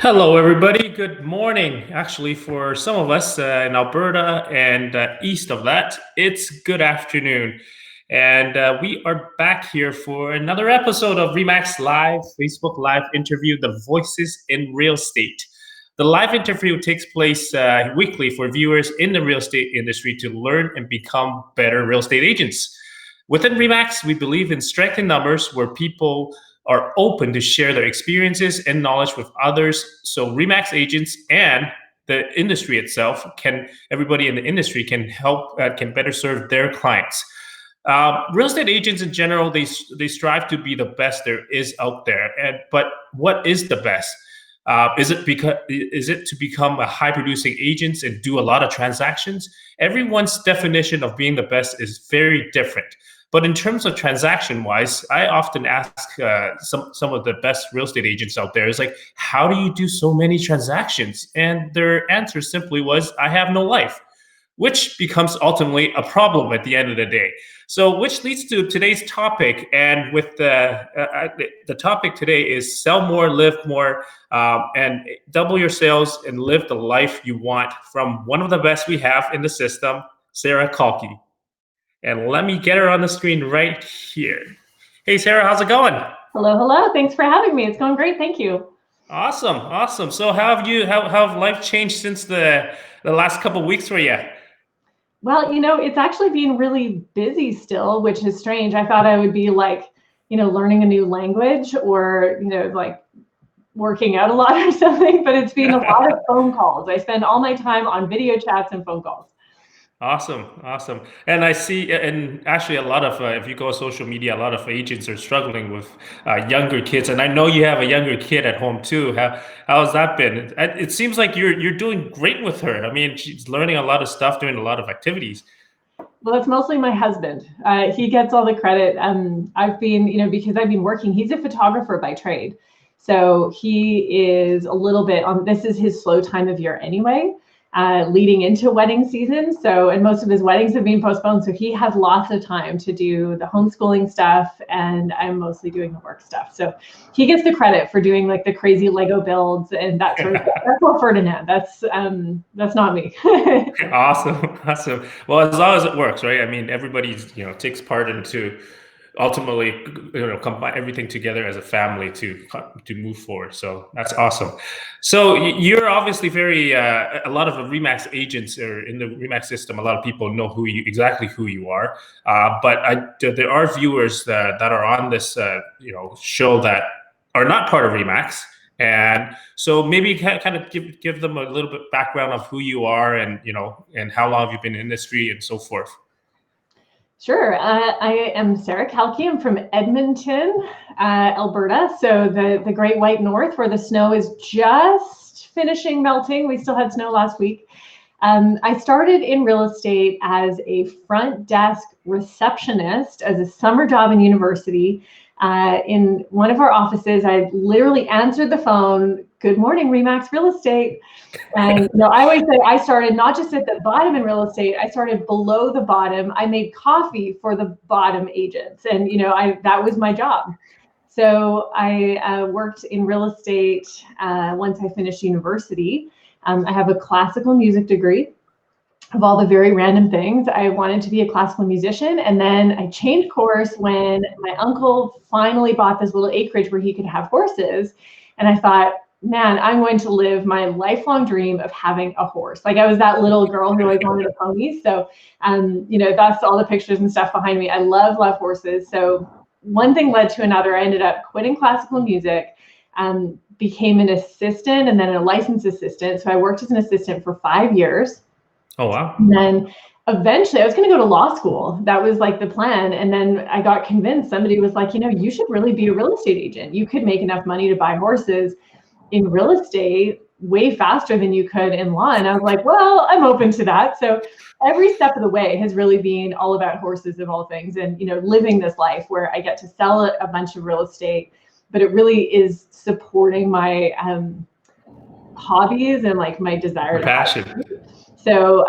Hello, everybody. Good morning. Actually, for some of us in Alberta and east of that, it's good afternoon. And we are back here for another episode of Remax Live, Facebook Live interview, The Voices in Real Estate. The live interview takes place weekly for viewers in the real estate industry to learn and become better real estate agents. Within Remax, we believe in strength in numbers where people are open to share their experiences and knowledge with others. So Remax agents and the industry itself everybody in the industry can help, can better serve their clients. Real estate agents in general, they strive to be the best there is out there. But what is the best? Is it to become a high producing agent and do a lot of transactions? Everyone's definition of being the best is very different. But in terms of transaction wise, I often ask some of the best real estate agents out there is like, how do you do so many transactions? And their answer simply was, I have no life, which becomes ultimately a problem at the end of the day. So, which leads to today's topic. And with the topic today is sell more, live more, and double your sales and live the life you want from one of the best we have in the system, Sara Kalke. And let me get her on the screen right here. Hey, Sara, how's it going? Hello, hello. Thanks for having me. It's going great. Thank you. Awesome. So how have life changed since the last couple of weeks for you? Well, it's actually been really busy still, which is strange. I thought I would be like, learning a new language or, like working out a lot or something, but it's been a lot of phone calls. I spend all my time on video chats and phone calls. Awesome. And I see, and actually, a lot of if you go social media, a lot of agents are struggling with younger kids. And I know you have a younger kid at home too. How has that been? It seems like you're doing great with her. I mean, she's learning a lot of stuff, doing a lot of activities. Well, it's mostly my husband. He gets all the credit. I've been, because I've been working. He's a photographer by trade, so he is a little bit on. This is his slow time of year anyway. Leading into wedding season. And most of his weddings have been postponed. So he has lots of time to do the homeschooling stuff, and I'm mostly doing the work stuff. So he gets the credit for doing like the crazy Lego builds and that sort of stuff. That's all Ferdinand. That's not me. Awesome. Well, as long as it works, right? I mean, everybody's, takes part into ultimately, combine everything together as a family to move forward. So that's awesome. So you're obviously a lot of the Remax agents are in the Remax system. A lot of people know exactly who you are. But there are viewers that are on this, show that are not part of Remax. And so maybe kind of give them a little bit background of who you are and, and how long have you been in the industry and so forth. Sure. I am Sara Kalke. I'm from Edmonton, Alberta. So the Great White North, where the snow is just finishing melting. We still had snow last week. I started in real estate as a front desk receptionist as a summer job in university. In one of our offices, I literally answered the phone, "Good morning, Remax Real Estate." And I always say I started not just at the bottom in real estate, I started below the bottom. I made coffee for the bottom agents, and that was my job. So I worked in real estate once I finished university. I have a classical music degree. Of all the very random things, I wanted to be a classical musician, and then I changed course when my uncle finally bought this little acreage where he could have horses, and I thought, man, I'm going to live my lifelong dream of having a horse. Like I was that little girl who always wanted a pony. So, that's all the pictures and stuff behind me. I love horses. So one thing led to another. I ended up quitting classical music, became an assistant and then a licensed assistant. So I worked as an assistant for 5 years. Oh, wow. And then eventually I was going to go to law school. That was like the plan. And then I got convinced. Somebody was like, you should really be a real estate agent. You could make enough money to buy horses in real estate way faster than you could in law. And I was like, well, I'm open to that. So every step of the way has really been all about horses of all things, and living this life where I get to sell a bunch of real estate, but it really is supporting my hobbies and like my desire to passion. So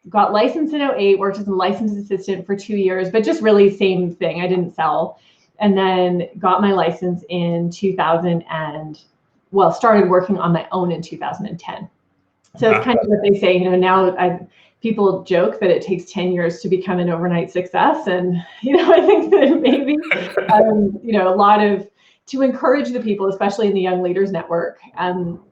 got licensed in 2008, worked as a licensed assistant for 2 years, but just really same thing. I didn't sell. And then got my license in 2000 and started working on my own in 2010. So it's kind of what they say, now people joke that it takes 10 years to become an overnight success. And, I think that maybe, a lot of, to encourage the people, especially in the Young Leaders Network,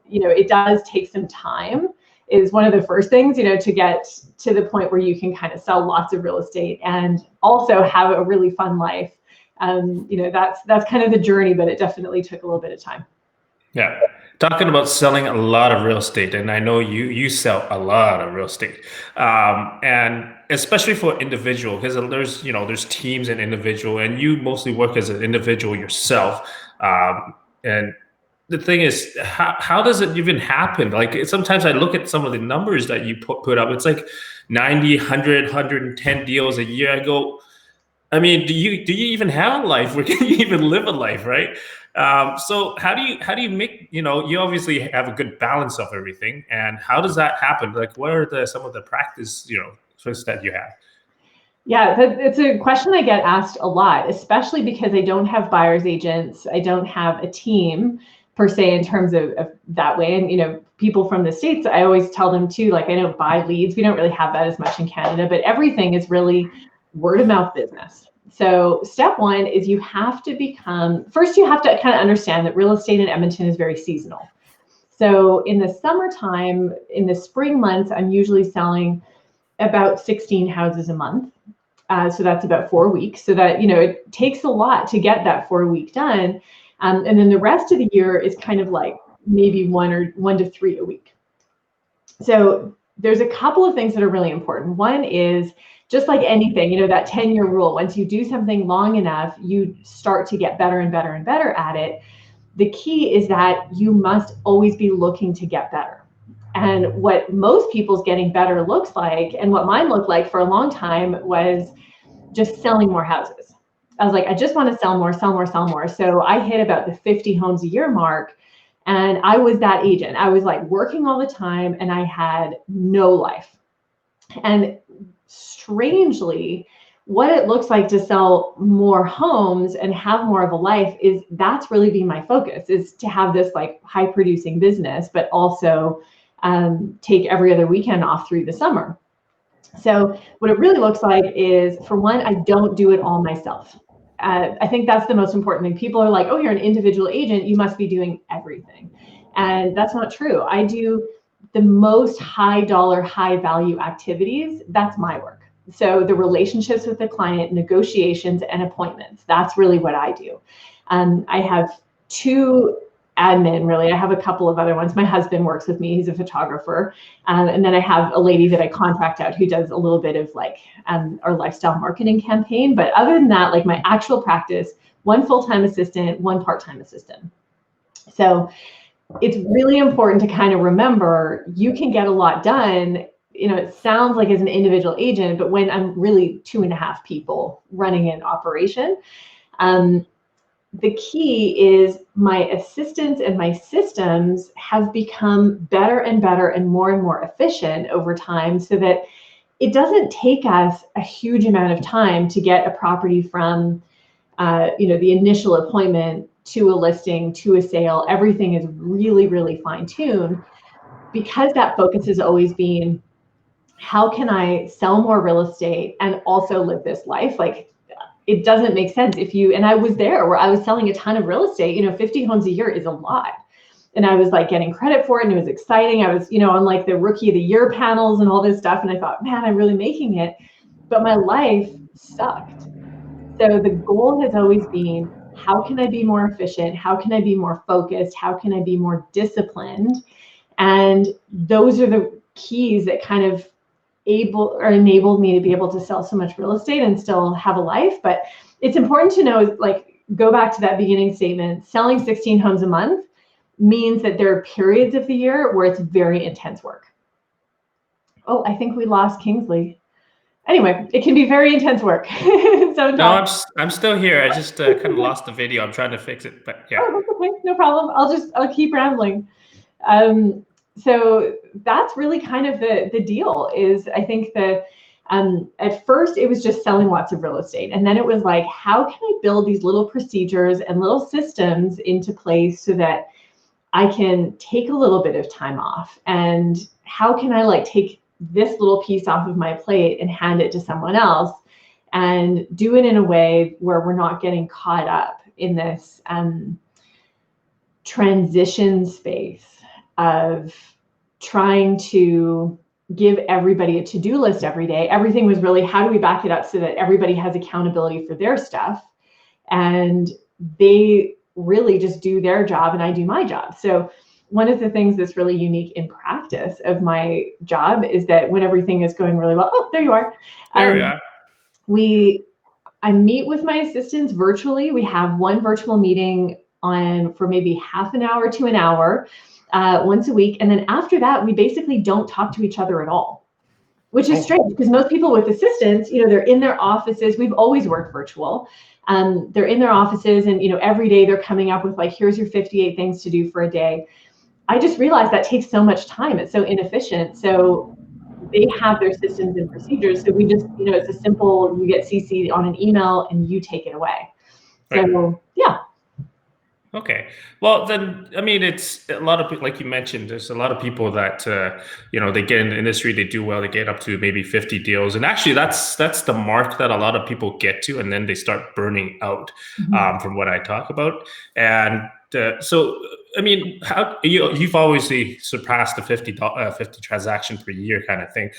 it does take some time, is one of the first things, to get to the point where you can kind of sell lots of real estate and also have a really fun life. That's kind of the journey, but it definitely took a little bit of time. Yeah. Talking about selling a lot of real estate, and I know you sell a lot of real estate, and especially for individual, because there's teams and individual, and you mostly work as an individual yourself. And the thing is, how does it even happen? Like sometimes I look at some of the numbers that you put up. It's like 90, 100, 110 deals a year. I go, I mean, do you even have a life? Where can you even live a life, right? So how do you make, you obviously have a good balance of everything, and how does that happen? Like, what are some of the practice, tricks that you have? Yeah, it's a question I get asked a lot, especially because I don't have buyer's agents. I don't have a team per se in terms of that way. And, people from the States, I always tell them too, like, I don't buy leads. We don't really have that as much in Canada, but everything is really word of mouth business. So step one is you have to first you have to kind of understand that real estate in Edmonton is very seasonal. So in the summertime, in the spring months, I'm usually selling about 16 houses a month. So that's about 4 weeks. So that, it takes a lot to get that 4-week done. And then the rest of the year is kind of like maybe 1 to 3 a week. So there's a couple of things that are really important. One is, just like anything, that 10-year rule, once you do something long enough, you start to get better and better and better at it. The key is that you must always be looking to get better. And what most people's getting better looks like, and what mine looked like for a long time, was just selling more houses. I was like, I just want to sell more, sell more, sell more. So I hit about the 50 homes a year mark. And I was that agent. I was like working all the time and I had no life. And strangely, what it looks like to sell more homes and have more of a life that's really been my focus, is to have this like high producing business, but also take every other weekend off through the summer. So what it really looks like is, for one, I don't do it all myself. I think that's the most important thing. People are like, oh, you're an individual agent, you must be doing everything. And that's not true. I do the most high dollar, high value activities. That's my work. So the relationships with the client, negotiations, and appointments, that's really what I do. I have 2 admin, really. I have a couple of other ones. My husband works with me. He's a photographer. And then I have a lady that I contract out who does a little bit of like our lifestyle marketing campaign. But other than that, like my actual practice, 1 full-time assistant, 1 part-time assistant. So it's really important to kind of remember you can get a lot done. It sounds like as an individual agent, but when I'm really 2.5 people running an operation, the key is my assistants and my systems have become better and better and more efficient over time, so that it doesn't take us a huge amount of time to get a property from, the initial appointment to a listing, to a sale. Everything is really, really fine-tuned, because that focus has always been, how can I sell more real estate and also live this life? Like, it doesn't make sense and I was there where I was selling a ton of real estate. 50 homes a year is a lot. And I was like getting credit for it, and it was exciting. I was, on like the rookie of the year panels and all this stuff. And I thought, man, I'm really making it. But my life sucked. So the goal has always been, how can I be more efficient? How can I be more focused? How can I be more disciplined? And those are the keys that kind of enabled me to be able to sell so much real estate and still have a life. But it's important to know, like, go back to that beginning statement, selling 16 homes a month means that there are periods of the year where it's very intense work. Oh, I think we lost Kingsley. Anyway, it can be very intense work. No, I'm still here. I just kind of lost the video. I'm trying to fix it, but yeah. Oh, that's okay. No problem. I'll keep rambling. So that's really kind of the deal. Is, I think that at first it was just selling lots of real estate, and then it was like, how can I build these little procedures and little systems into place so that I can take a little bit of time off, and how can I like take this little piece off of my plate and hand it to someone else, and do it in a way where we're not getting caught up in this transition space of trying to give everybody a to-do list every day. Everything was really, how do we back it up so that everybody has accountability for their stuff, and they really just do their job and I do my job. So one of the things that's really unique in practice of my job is that when everything is going really well, oh, there you are. There we are. I meet with my assistants virtually. We have one virtual meeting for maybe half an hour to an hour once a week. And then after that, we basically don't talk to each other at all, which is strange because most people with assistants, they're in their offices. We've always worked virtual. They're in their offices, and every day they're coming up with like, here's your 58 things to do for a day. I just realized that takes so much time. It's so inefficient. So they have their systems and procedures. So we just, it's a simple, you get CC'd on an email and you take it away. So Right. yeah. Okay. Well, then, I mean, it's a lot of people, like you mentioned, there's a lot of people that, they get in the industry, they do well, they get up to maybe 50 deals. And actually that's the mark that a lot of people get to, and then they start burning out, from what I talk about. And so, I mean, you've obviously surpassed the 50 transaction per year kind of thing.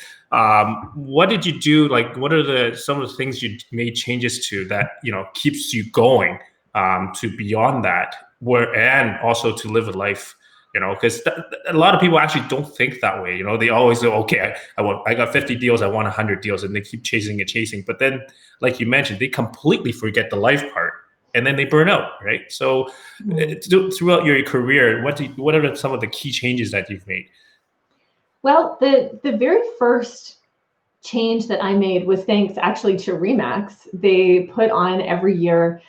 What did you do? Like, what are some of the things you made changes to that, keeps you going? To beyond that, and also to live a life, because a lot of people actually don't think that way. They always go, okay, I got 50 deals, I want 100 deals, and they keep chasing. But then, like you mentioned, they completely forget the life part, and then they burn out, right? So, throughout your career, what are some of the key changes that you've made? Well, the very first change that I made was thanks actually to Remax. They put on every year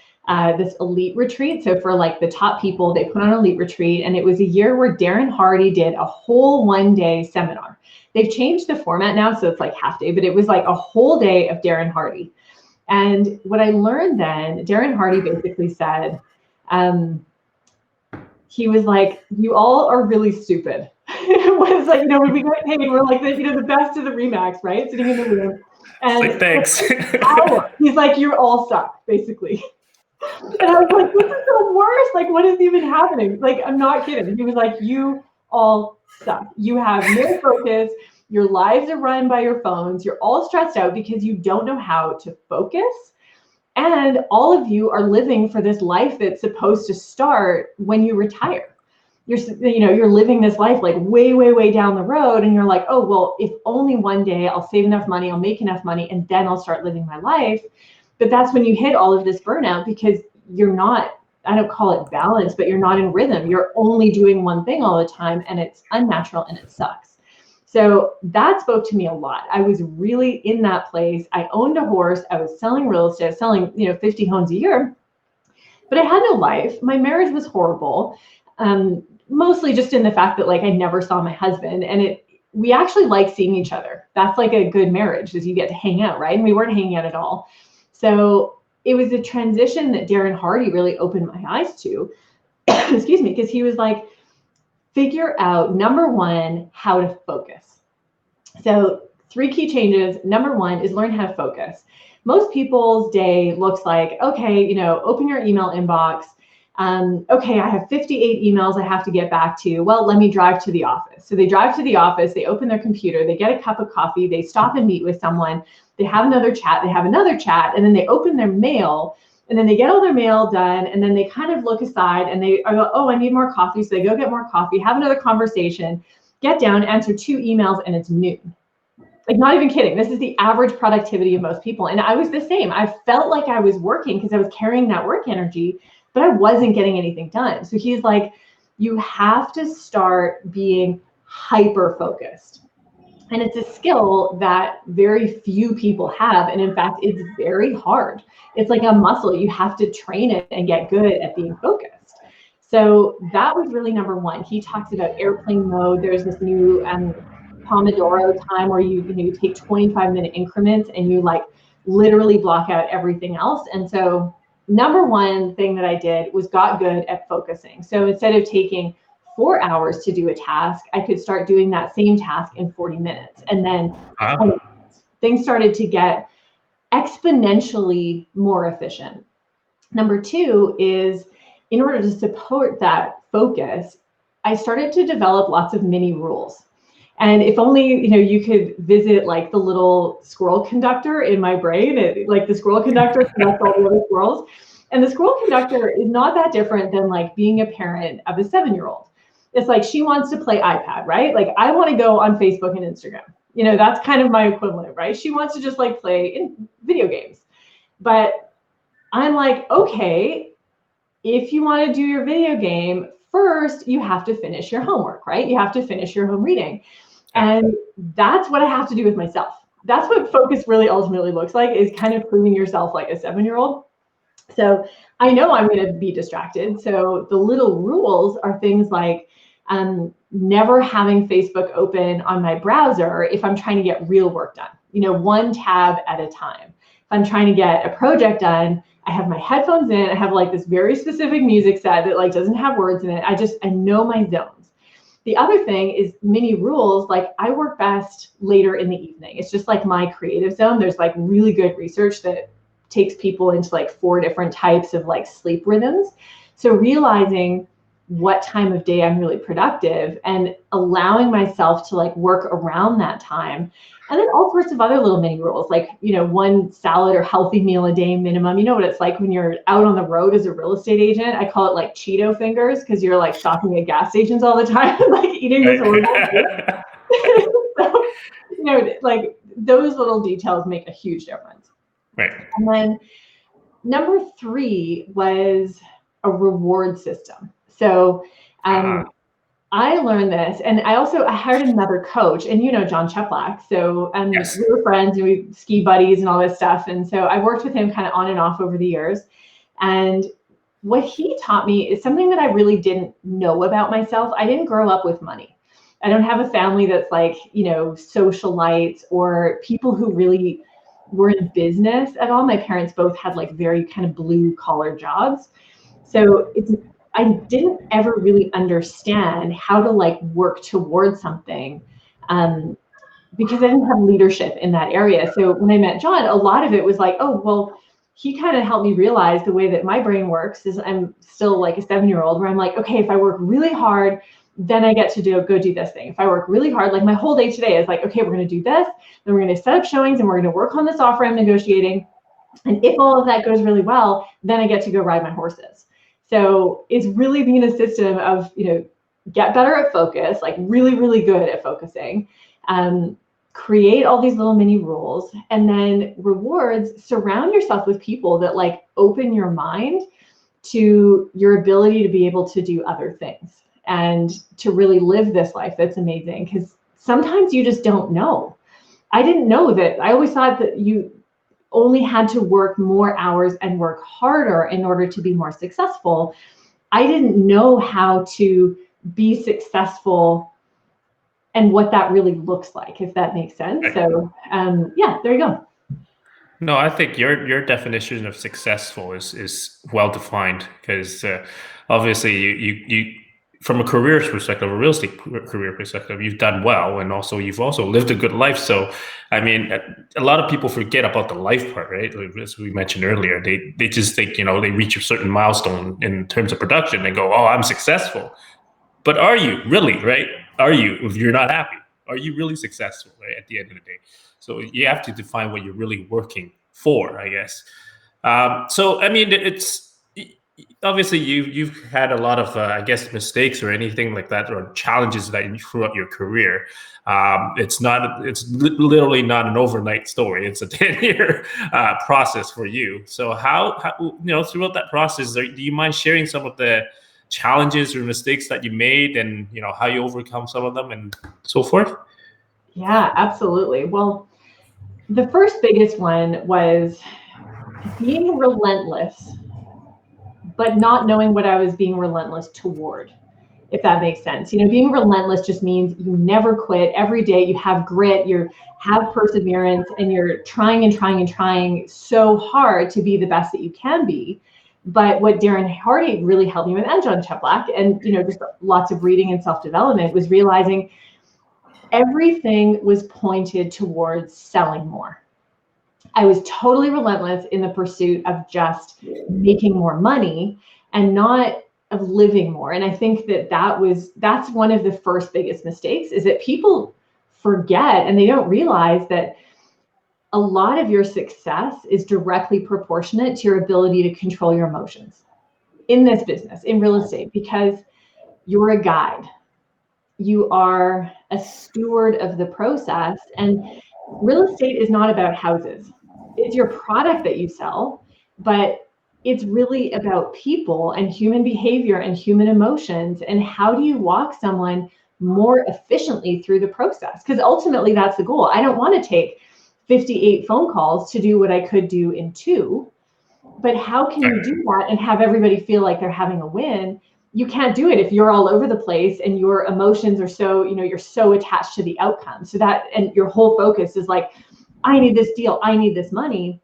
this elite retreat. So for like the top people, they put on an elite retreat, and it was a year where Darren Hardy did a whole 1-day seminar. They've changed the format now, so it's like half day, but it was like a whole day of Darren Hardy. And what I learned then, Darren Hardy basically said, he was like, you all are really stupid. It was like, when we got paid, we're like the best of the Remax, right? Sitting in the room. And Like, thanks. he's like, you all suck, basically. And I was like, this is the worst. Like, what is even happening? Like, I'm not kidding. He was like, you all suck. You have no focus. Your lives are run by your phones. You're all stressed out because you don't know how to focus. And all of you are living for this life that's supposed to start when you retire. You're living this life like way, way, way down the road. And you're like, oh, well, if only one day I'll save enough money, I'll make enough money, and then I'll start living my life. But that's when you hit all of this burnout because you're not, I don't call it balance, but you're not in rhythm. You're only doing one thing all the time, and it's unnatural and it sucks. So that spoke to me a lot. I was really in that place. I owned a horse. I was selling real estate, selling 50 homes a year, but I had no life. My marriage was horrible, mostly just in the fact that like I never saw my husband, and we actually like seeing each other. That's like a good marriage, is you get to hang out, right? And we weren't hanging out at all. So it was a transition that Darren Hardy really opened my eyes to, excuse me, because he was like, figure out, number one, how to focus. So 3 key changes. Number one is learn how to focus. Most people's day looks like, okay, open your email inbox. Okay, I have 58 emails I have to get back to. Well, let me drive to the office. So they drive to the office, they open their computer, they get a cup of coffee, they stop and meet with someone, they have another chat, and then they open their mail, and then they get all their mail done, and then they kind of look aside and they go, oh, I need more coffee. So they go get more coffee, have another conversation, get down, answer 2 emails, and it's noon. Like, not even kidding. This is the average productivity of most people. And I was the same. I felt like I was working because I was carrying that work energy, but I wasn't getting anything done. So he's like, you have to start being hyper focused. And it's a skill that very few people have. And in fact, it's very hard. It's like a muscle. You have to train it and get good at being focused. So that was really number one. He talks about airplane mode. There's this new Pomodoro time where you take 25-minute increments and you like literally block out everything else. And so number one thing that I did was got good at focusing. So instead of taking 4 hours to do a task, I could start doing that same task in 40 minutes. And then 20 minutes. Things started to get exponentially more efficient. Number two is, in order to support that focus, I started to develop lots of mini rules. And if only, you could visit like the little squirrel conductor in my brain, like the squirrel conductor connects all the other squirrels. And the squirrel conductor is not that different than like being a parent of a 7-year-old. It's like, she wants to play iPad, right? Like, I want to go on Facebook and Instagram. That's kind of my equivalent, right? She wants to just like play in video games. But I'm like, okay, if you want to do your video game, first you have to finish your homework, right? You have to finish your home reading. And that's what I have to do with myself. That's what focus really ultimately looks like, is kind of proving yourself like a 7-year-old. So I know I'm going to be distracted. So the little rules are things like never having Facebook open on my browser if I'm trying to get real work done, one tab at a time. If I'm trying to get a project done, I have my headphones in, I have like this very specific music set that like doesn't have words in it. I know my zones. The other thing is mini rules. Like, I work best later in the evening. It's just like my creative zone. There's like really good research that takes people into like 4 different types of like sleep rhythms. So realizing what time of day I'm really productive and allowing myself to like work around that time. And then all sorts of other little mini rules, like, 1 salad or healthy meal a day minimum. You know what it's like when you're out on the road as a real estate agent? I call it like Cheeto fingers, because you're like stopping at gas stations all the time, like eating this horrible food. So, like those little details make a huge difference. Right. And then number 3 was a reward system. So I learned this, and I hired another coach, and John Cheplack. So Yes. We were friends, and we ski buddies and all this stuff. And so I worked with him kind of on and off over the years. And what he taught me is something that I really didn't know about myself. I didn't grow up with money. I don't have a family that's like, socialites or people who really were in business at all. My parents both had like very kind of blue collar jobs. So I didn't ever really understand how to like work towards something because I didn't have leadership in that area. So when I met John, a lot of it was like, oh, well, he kind of helped me realize the way that my brain works is I'm still like a 7-year-old, where I'm like, okay, if I work really hard, then I get to go do this thing. If I work really hard, like my whole day today is like, okay, we're going to do this, then we're going to set up showings, and we're going to work on this offer I'm negotiating. And if all of that goes really well, then I get to go ride my horses. So it's really being a system of, get better at focus, like really, really good at focusing, create all these little mini rules, and then rewards. Surround yourself with people that like open your mind to your ability to be able to do other things and to really live this life that's amazing. Because sometimes you just don't know. I didn't know that. I always thought that you only had to work more hours and work harder in order to be more successful. I didn't know how to be successful and what that really looks like, if that makes sense. So there you go. No, I think your definition of successful is well defined, because obviously you from a career perspective, a real estate career perspective, you've done well, and you've also lived a good life. So, I mean, a lot of people forget about the life part, right? As we mentioned earlier, they just think they reach a certain milestone in terms of production and go, "Oh, I'm successful." But are you really, right? Are you? If you're not happy, are you really successful, right? At the end of the day, so you have to define what you're really working for, I guess. So, I mean, it's obviously you've had a lot of I guess mistakes or anything like that, or challenges that throughout your career. It's literally not an overnight story. It's a 10-year process for you. So how throughout that process, do you mind sharing some of the challenges or mistakes that you made, and how you overcome some of them and so forth? Yeah, absolutely. Well, the first biggest one was being relentless, but not knowing what I was being relentless toward, if that makes sense. Being relentless just means you never quit. Every day you have grit, you have perseverance, and you're trying and trying and trying so hard to be the best that you can be. But what Darren Hardy really helped me with, and John Cheplack, and just lots of reading and self-development, was realizing everything was pointed towards selling more. I was totally relentless in the pursuit of just making more money and not of living more. And I think that's one of the first biggest mistakes, is that people forget and they don't realize that a lot of your success is directly proportionate to your ability to control your emotions in this business, in real estate, because you're a guide. You are a steward of the process. And real estate is not about houses. It's your product that you sell, but it's really about people and human behavior and human emotions. And how do you walk someone more efficiently through the process? Because ultimately that's the goal. I don't want to take 58 phone calls to do what I could do in 2. But how can you do that and have everybody feel like they're having a win? You can't do it if you're all over the place and your emotions are so, you're so attached to the outcome. So that, and your whole focus is like, I need this deal, I need this money.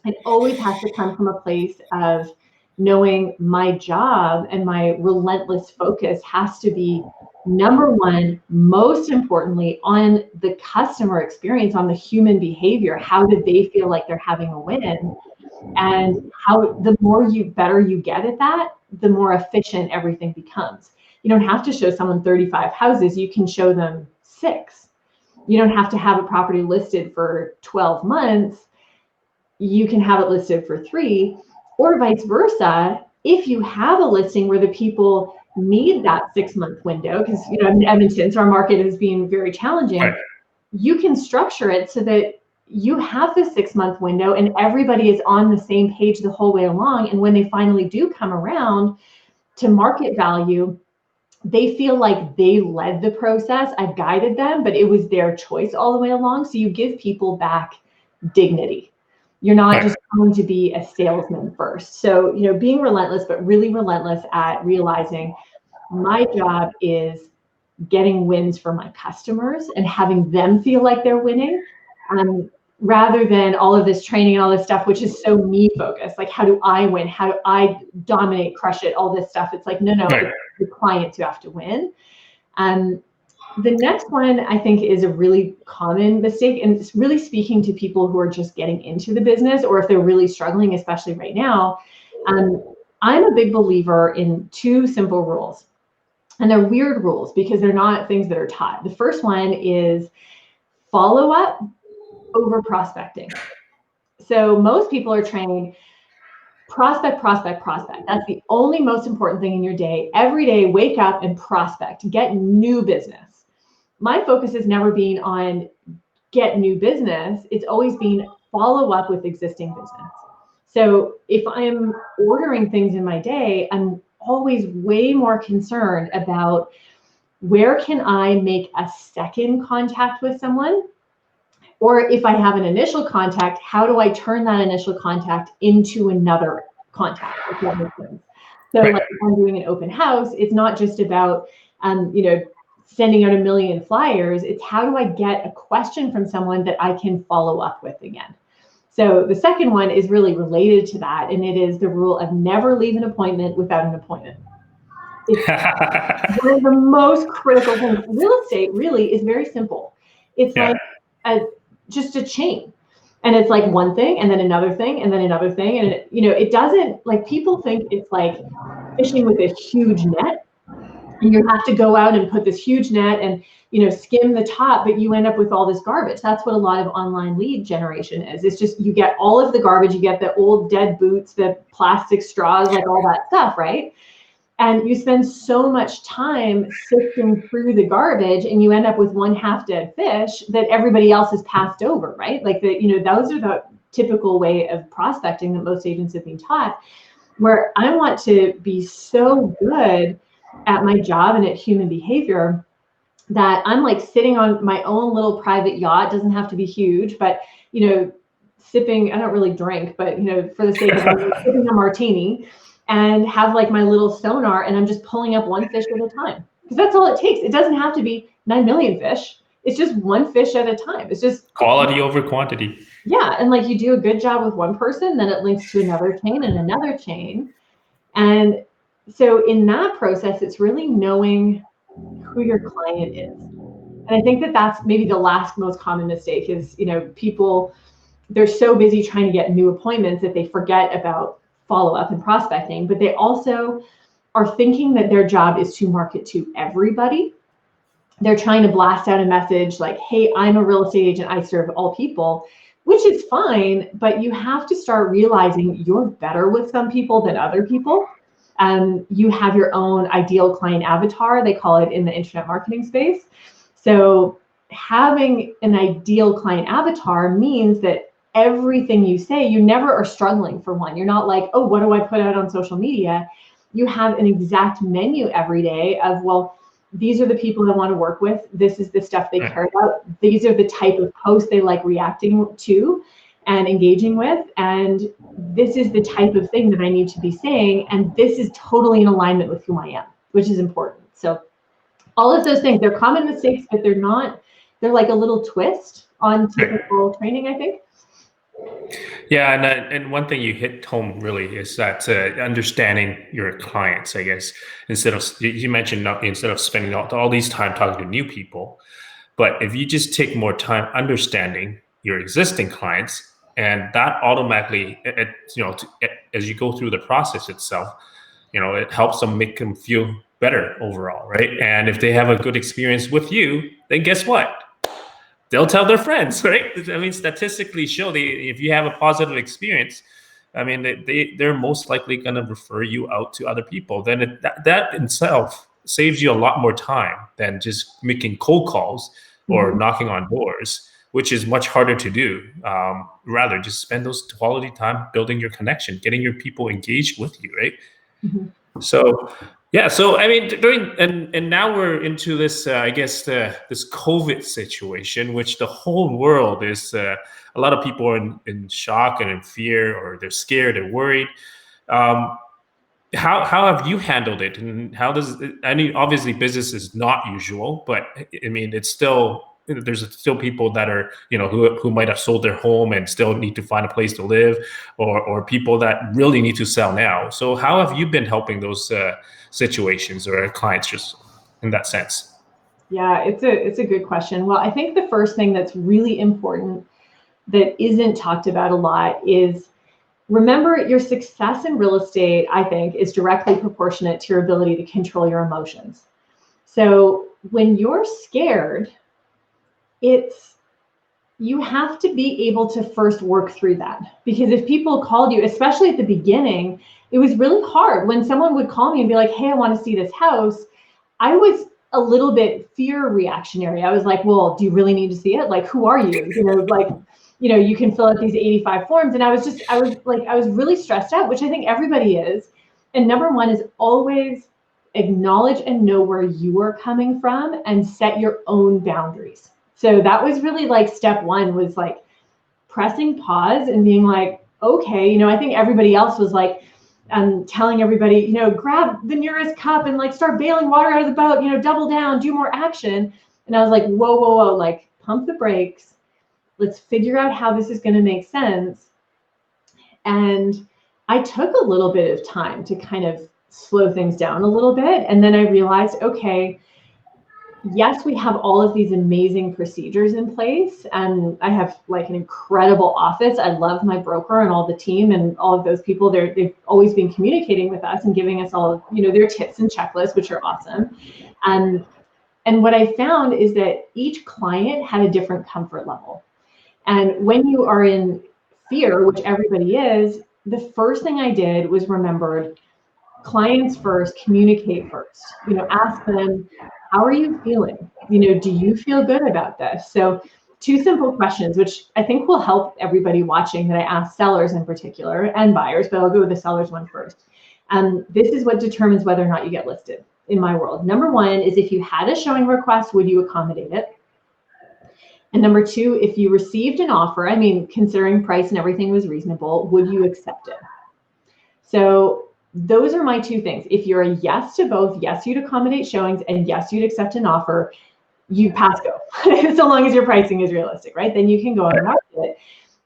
It always has to come from a place of knowing my job, and my relentless focus has to be, number one, most importantly, on the customer experience, on the human behavior. How did they feel like they're having a win? And how the better you get at that, the more efficient everything becomes. You don't have to show someone 35 houses. You can show them 6. You don't have to have a property listed for 12 months. You can have it listed for 3, or vice versa. If you have a listing where the people need that 6-month window, because in Edmonton, so our market is being very challenging, right, you can structure it so that you have the 6-month window and everybody is on the same page the whole way along. And when they finally do come around to market value, they feel like they led the process. I've guided them, but it was their choice all the way along. So you give people back dignity. You're not just going to be a salesman first. So, being relentless, but really relentless at realizing my job is getting wins for my customers and having them feel like they're winning, rather than all of this training and all this stuff, which is so me focused. Like, how do I win? How do I dominate, crush it, all this stuff? It's like, no, it's the clients who have to win. The next one, I think, is a really common mistake, and it's really speaking to people who are just getting into the business, or if they're really struggling, especially right now. I'm a big believer in 2 simple rules, and they're weird rules because they're not things that are taught. The first one is follow up over prospecting. So most people are trained prospect, prospect, prospect. That's the only most important thing in your day. Every day, wake up and prospect, get new business. My focus has never been on get new business. It's always been follow up with existing business. So if I'm ordering things in my day, I'm always way more concerned about where can I make a second contact with someone? Or if I have an initial contact, how do I turn that initial contact into another contact? If that makes sense. So like if I'm doing an open house, it's not just about, sending out a million flyers. It's how do I get a question from someone that I can follow up with again? So the second one is really related to that, and it is the rule of never leave an appointment without an appointment. It's one of the most critical things. Real estate really is very simple. It's like just a chain. And it's like one thing and then another thing and then another thing. And it doesn't, like, people think it's like fishing with this huge net. And you have to go out and put this huge net and, skim the top, but you end up with all this garbage. That's what a lot of online lead generation is. It's just, you get all of the garbage, you get the old dead boots, the plastic straws, like all that stuff, right? And you spend so much time sifting through the garbage and you end up with one half dead fish that everybody else has passed over, right? Like those are the typical way of prospecting that most agents have been taught, where I want to be so good at my job and at human behavior that I'm like sitting on my own little private yacht. Doesn't have to be huge, but sipping, I don't really drink, but for the sake of it, sipping a martini and have like my little sonar, and I'm just pulling up one fish at a time, because that's all it takes. It doesn't have to be 9 million fish. It's just one fish at a time. It's just quality over quantity. Yeah, and like you do a good job with one person, then it links to another chain and another chain. And so in that process, it's really knowing who your client is. And I think that that's maybe the last most common mistake is, people, they're so busy trying to get new appointments that they forget about follow-up and prospecting, but they also are thinking that their job is to market to everybody. They're trying to blast out a message like, hey, I'm a real estate agent, I serve all people, which is fine, but you have to start realizing you're better with some people than other people. You have your own ideal client avatar, they call it in the internet marketing space. So having an ideal client avatar means that everything you say, you never are struggling for one. You're not like, oh, what do I put out on social media? You have an exact menu every day of, well, these are the people I want to work with. This is the stuff they care about. These are the type of posts they like reacting to and engaging with. And this is the type of thing that I need to be saying. And this is totally in alignment with who I am, which is important. So all of those things, they're common mistakes, but they're not, they're like a little twist on typical training, I think. Yeah, and one thing you hit home really is that understanding your clients. I guess instead of you mentioned not, instead of spending all these time talking to new people, but if you just take more time understanding your existing clients, and that automatically, as you go through the process itself, it helps them make them feel better overall, right? And if they have a good experience with you, then guess what? They'll tell their friends, right? I mean, statistically show if you have a positive experience, I mean, they're most likely going to refer you out to other people. Then that in itself saves you a lot more time than just making cold calls or knocking on doors, which is much harder to do. Rather, just spend those quality time building your connection, getting your people engaged with you, right? So yeah, so I mean, and now we're into this, I guess, this COVID situation, which the whole world is. A lot of people are in shock and in fear, or they're scared and worried. Um, how have you handled it, and how does I mean, obviously, business is not usual, but I mean, it's still. There's still people that are, who might have sold their home and still need to find a place to live, or people that really need to sell now. So how have you been helping those situations or clients just in that sense? Yeah, it's a good question. Well, I think the first thing that's really important that isn't talked about a lot is, remember, your success in real estate, I think, is directly proportionate to your ability to control your emotions. So when you're scared, you have to be able to first work through that. Because if people called you, especially at the beginning, it was really hard when someone would call me and be like, hey, I want to see this house. I was a little bit fear reactionary. I was like, well, do you really need to see it? Like, who are you? You can fill out these 85 forms. And I was really stressed out, which I think everybody is. And number one is always acknowledge and know where you are coming from and set your own boundaries. So that was really like step one, was like pressing pause and being like, okay, I think everybody else was like, telling everybody, grab the nearest cup and like start bailing water out of the boat, double down, do more action. And I was like, whoa, like pump the brakes. Let's figure out how this is going to make sense. And I took a little bit of time to kind of slow things down a little bit. And then I realized, okay, yes, we have all of these amazing procedures in place, and I have like an incredible office. I love my broker and all the team and all of those people. They've always been communicating with us and giving us all of, their tips and checklists, which are awesome. And what I found is that each client had a different comfort level. And when you are in fear, which everybody is, the first thing I did was remembered clients first, communicate first. Ask them, how are you feeling? Do you feel good about this? So 2 simple questions, which I think will help everybody watching, that I ask sellers in particular and buyers, but I'll go with the sellers one first. This is what determines whether or not you get listed in my world. Number 1 is, if you had a showing request, would you accommodate it? And number 2, if you received an offer, I mean, considering price and everything was reasonable, would you accept it? So those are my 2 things. If you're a yes to both, yes, you'd accommodate showings, and yes, you'd accept an offer, you pass go, so long as your pricing is realistic, right? Then you can go and market it.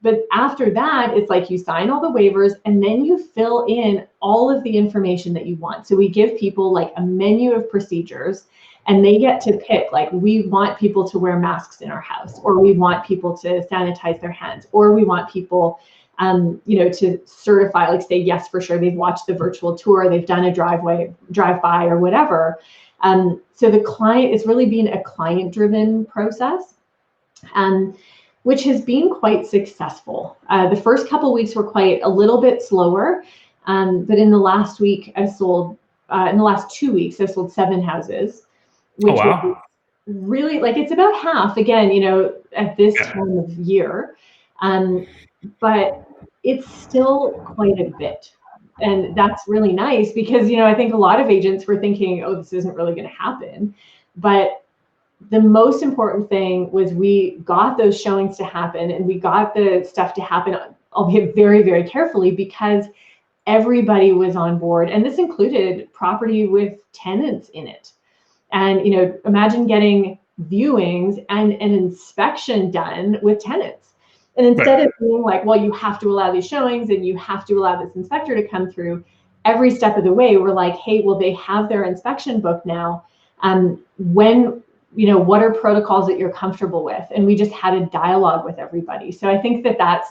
But after that, it's like you sign all the waivers and then you fill in all of the information that you want. So we give people like a menu of procedures, and they get to pick, like, we want people to wear masks in our house, or we want people to sanitize their hands, or we want people to certify, like say, yes, for sure, they've watched the virtual tour, they've done a drive-by or whatever. So the client is really being a client-driven process, which has been quite successful. The first couple weeks were a little bit slower, but in the last 2 weeks, I've sold 7 houses, which was really, like, it's about half again, at this time of year, but it's still quite a bit. And that's really nice because, I think a lot of agents were thinking, oh, this isn't really going to happen. But the most important thing was we got those showings to happen, and we got the stuff to happen, albeit very, very carefully, because everybody was on board. And this included property with tenants in it. And, imagine getting viewings and an inspection done with tenants. And instead of being like, well, you have to allow these showings and you have to allow this inspector to come through every step of the way, we're like, hey, well, they have their inspection book now. What are protocols that you're comfortable with? And we just had a dialogue with everybody. So I think that's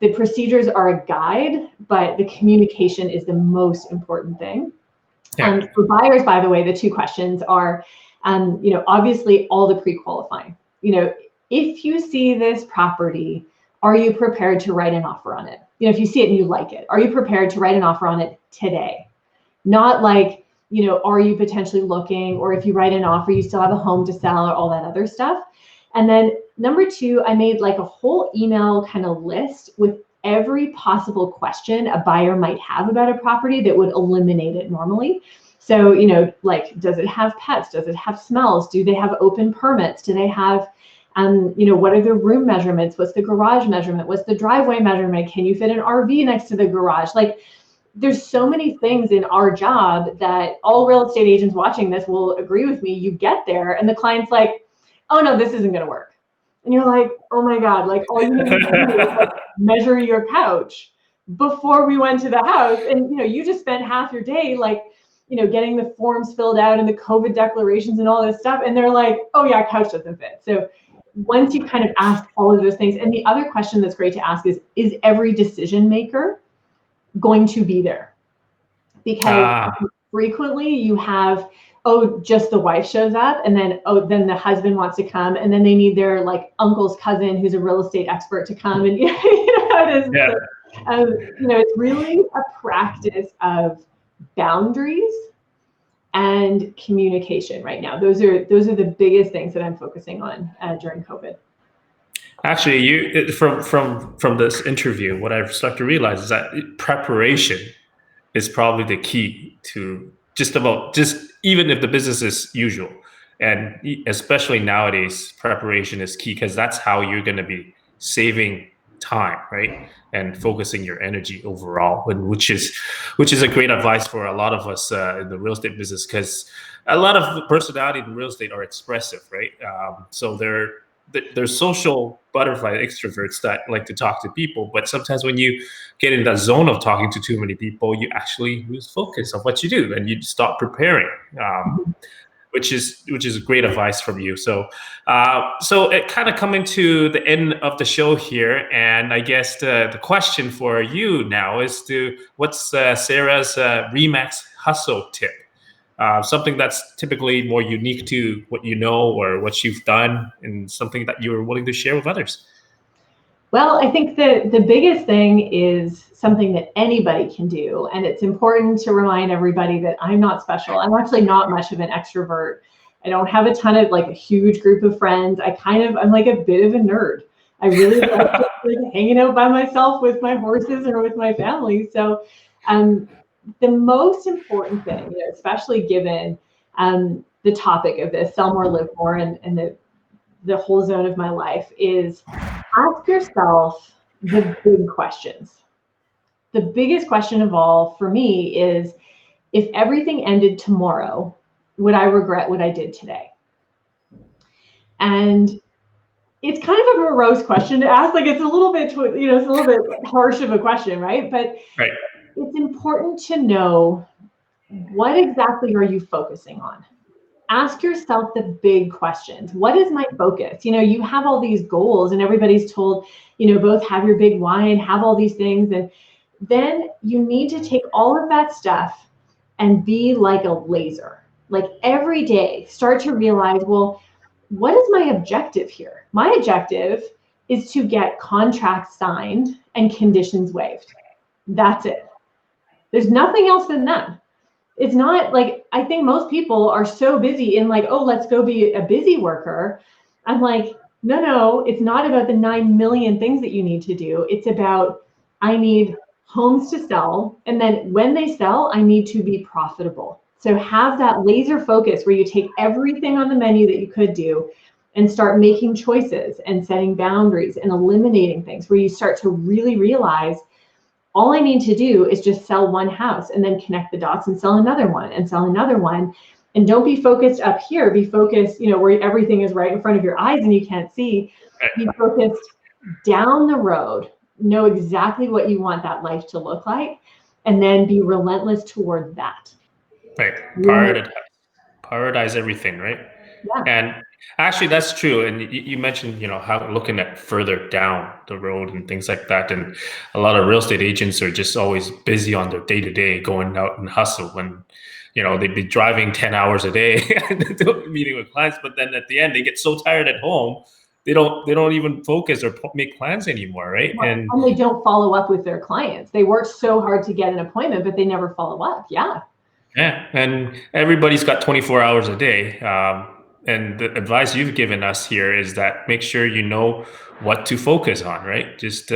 the procedures are a guide, but the communication is the most important thing. For buyers, by the way, the 2 questions are, obviously all the pre-qualifying. If you see this property, are you prepared to write an offer on it? If you see it and you like it, are you prepared to write an offer on it today? Not like, are you potentially looking, or if you write an offer, you still have a home to sell, or all that other stuff. And then number 2, I made like a whole email kind of list with every possible question a buyer might have about a property that would eliminate it normally. So, like, does it have pets? Does it have smells? Do they have open permits? Do they have, what are the room measurements? What's the garage measurement? What's the driveway measurement? Can you fit an RV next to the garage? Like, there's so many things in our job that all real estate agents watching this will agree with me. You get there and the client's like, oh no, this isn't going to work. And you're like, oh my God, like, all you need to do is like measure your couch before we went to the house. And, you just spent half your day, like, getting the forms filled out and the COVID declarations and all this stuff. And they're like, oh yeah, couch doesn't fit. So once you kind of ask all of those things, and the other question that's great to ask is every decision maker going to be there? Because frequently you have, just the wife shows up, and then, then the husband wants to come, and then they need their like uncle's cousin who's a real estate expert to come, and it is. Yeah. It's really a practice of boundaries and communication right now. Those are the biggest things that I'm focusing on during COVID. Actually, you from this interview, what I've started to realize is that preparation is probably the key to just even if the business is usual, and especially nowadays, preparation is key, because that's how you're going to be saving time, right, and focusing your energy overall, which is a great advice for a lot of us in the real estate business, because a lot of the personality in real estate are expressive, right? So they're social butterfly extroverts that like to talk to people, but sometimes when you get in that zone of talking to too many people, you actually lose focus of what you do and you stop preparing, which is a great advice from you. So it kind of coming to the end of the show here, and I guess the question for you now is what's Sarah's Remax hustle tip? Something that's typically more unique to what you know or what you've done, and something that you're willing to share with others. Well, I think the biggest thing is something that anybody can do. And it's important to remind everybody that I'm not special. I'm actually not much of an extrovert. I don't have a ton of like a huge group of friends. I'm like a bit of a nerd. I really like just, like, hanging out by myself with my horses or with my family. So the most important thing, especially given the topic of this, sell more, live more, and the whole zone of my life, is ask yourself the big questions. The biggest question of all for me is, if everything ended tomorrow, would I regret what I did today? And it's kind of a morose question to ask. Like it's a little bit, it's a little bit harsh of a question, right? But Right. it's important to know, what exactly are you focusing on? Ask yourself the big questions. What is my focus? You have all these goals and everybody's told, both have your big why and have all these things. And then you need to take all of that stuff and be like a laser. Like every day, start to realize, well, what is my objective here? My objective is to get contracts signed and conditions waived. That's it. There's nothing else than that. It's not like, I think most people are so busy in like, oh, let's go be a busy worker. I'm like, no, it's not about the 9 million things that you need to do. It's about, I need homes to sell. And then when they sell, I need to be profitable. So have that laser focus where you take everything on the menu that you could do and start making choices and setting boundaries and eliminating things, where you start to really realize, all I need to do is just sell one house and then connect the dots and sell another one and sell another one. And don't be focused up here. Be focused, where everything is right in front of your eyes and you can't see. Be focused down the road. Know exactly what you want that life to look like, and then be relentless toward that. Right. Prioritize everything, right? Yeah. And actually, that's true. And you mentioned, how looking at further down the road and things like that. And a lot of real estate agents are just always busy on their day to day, going out and hustle. When, they'd be driving 10 hours a day, meeting with clients. But then at the end, they get so tired at home, they don't even focus or make plans anymore, right? And they don't follow up with their clients. They work so hard to get an appointment, but they never follow up. Yeah. Yeah, and everybody's got 24 hours a day. And the advice you've given us here is that make sure you know what to focus on, right? Just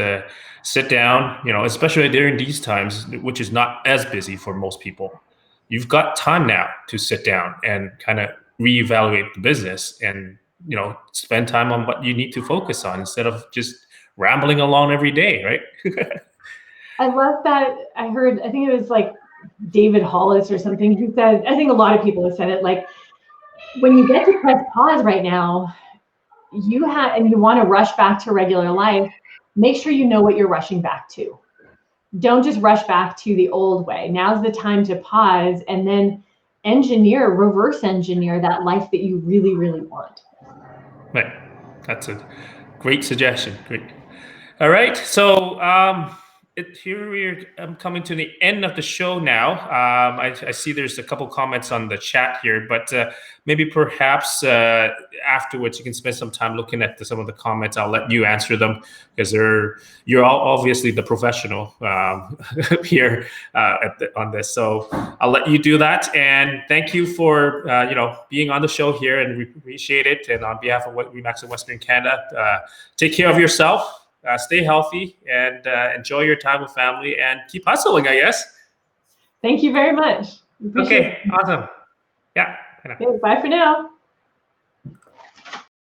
sit down, especially during these times, which is not as busy for most people. You've got time now to sit down and kind of reevaluate the business and, spend time on what you need to focus on instead of just rambling along every day, right? I love that. I think it was like David Hollis or something who said, I think a lot of people have said it, like, when you get to press pause right now, and you want to rush back to regular life, make sure you know what you're rushing back to. Don't just rush back to the old way. Now's the time to pause and then reverse engineer that life that you really, really want. Right. That's a great suggestion. Great. All right. So here I'm coming to the end of the show now. I see there's a couple comments on the chat here, but maybe perhaps afterwards you can spend some time looking at some of the comments. I'll let you answer them because you're all obviously the professional here on this. So I'll let you do that. And thank you for being on the show here, and we appreciate it. And on behalf of Remax in Western Canada, take care of yourself. Stay healthy and enjoy your time with family and keep hustling, I guess. Thank you very much. Okay, awesome. Yeah. Okay, bye for now.